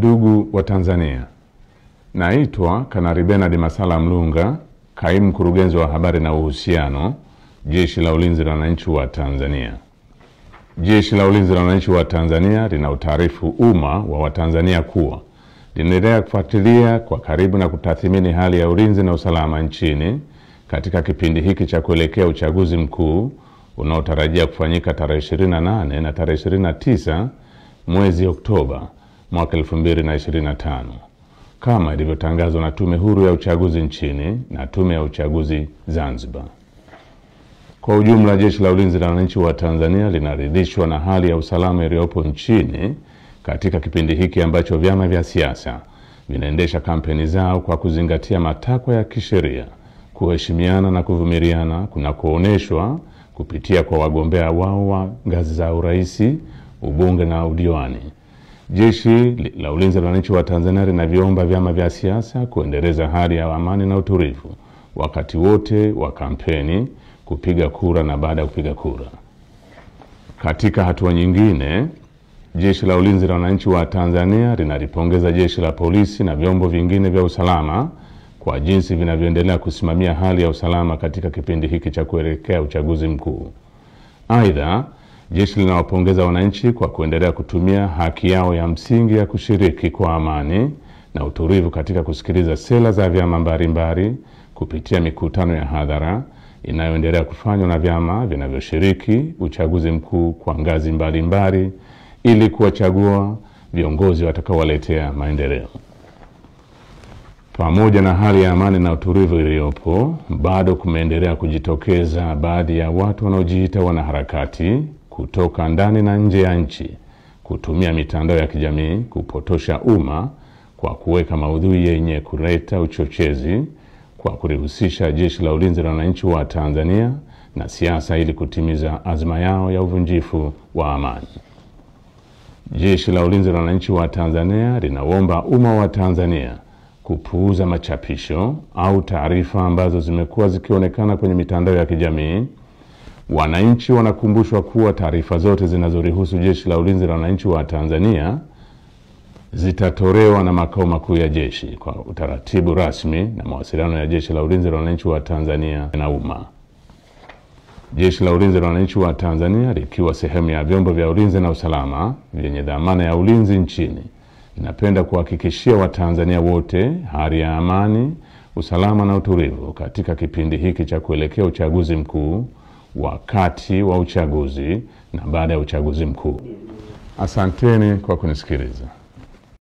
Ndugu wa Tanzania, naitwa Kanali Bernard Masala Mlunga, kaimu mkurugenzi wa habari na uhusiano, Jeshi la Ulinzi la Wananchi wa Tanzania. Jeshi la Ulinzi la Wananchi wa Tanzania linautaarifu umma wa Watanzania kuwa linaendelea kufuatilia kwa karibu na kutathmini hali ya ulinzi na usalama nchini katika kipindi hiki cha kuelekea uchaguzi mkuu unaotarajia kufanyika tarehe 28 na tarehe 29 mwezi Oktoba mwaka 2025 kama ilivyotangazwa na Tume Huru ya Uchaguzi nchini na Tume ya Uchaguzi Zanzibar. Kwa ujumla, Jeshi la Ulinzi la Wananchi wa Tanzania linaridhishwa na hali ya usalama iliyopo nchini katika kipindi hiki ambacho vyama vya siasa vinaendesha kampeni zao kwa kuzingatia matakwa ya kisheria, kuheshimiana na kuvumiliana kunakooneshwa kupitia kwa wagombea wao wa ngazi za urais, ubunge na udiwani. Jeshi la Ulinzi la Wananchi wa Tanzania linaviomba vyama vya siasa kuendeleza hali ya amani na utulivu wakati wote wa kampeni, kupiga kura na baada ya kupiga kura. Katika hatua nyingine, Jeshi la Ulinzi la Wananchi wa Tanzania linalipongeza Jeshi la Polisi na vyombo vingine vya usalama kwa jinsi vinavyoendelea kusimamia hali ya usalama katika kipindi hiki cha kuelekea uchaguzi mkuu. Aidha, jeshi linawapongeza wananchi kwa kuendelea kutumia haki yao ya msingi ya kushiriki kwa amani na utulivu katika kusikiliza sera za vyama mbalimbali kupitia mikutano ya hadhara inayoendelea kufanywa na vyama vinavyoshiriki uchaguzi mkuu kwa ngazi mbalimbali ili kuwachagua viongozi watakaowaletea maendeleo. Pamoja na hali ya amani na utulivu iliyopo, bado kumeendelea kujitokeza baadhi ya watu wanaojiita wanaharakati kutoka ndani na nje ya nchi kutumia mitandao ya kijamii kupotosha umma kwa kuweka maudhui yenye kuleta uchochezi kwa kulihusisha Jeshi la Ulinzi la Wananchi wa Tanzania na siasa ili kutimiza azma yao ya uvunjifu wa amani. Jeshi la Ulinzi la Wananchi wa Tanzania linaomba umma wa Tanzania kupuuza machapisho au taarifa ambazo zimekuwa zikionekana kwenye mitandao ya kijamii. Wananchi wanakumbushwa kuwa taarifa zote zinazorihusu Jeshi la Ulinzi la Wananchi wa Tanzania zitatolewa na makao makuu ya jeshi kwa utaratibu rasmi na mawasiliano ya Jeshi la Ulinzi la Wananchi wa Tanzania na umma. Jeshi la Ulinzi la Wananchi wa Tanzania likiwa sehemu ya vyombo vya ulinzi na usalama vyenye dhamana ya ulinzi nchini, ninapenda kuhakikishia Watanzania wote hali ya amani, usalama na utulivu katika kipindi hiki cha kuelekea uchaguzi mkuu, wakati wa uchaguzi na baada ya uchaguzi mkuu. Asanteni kwa kunisikiliza.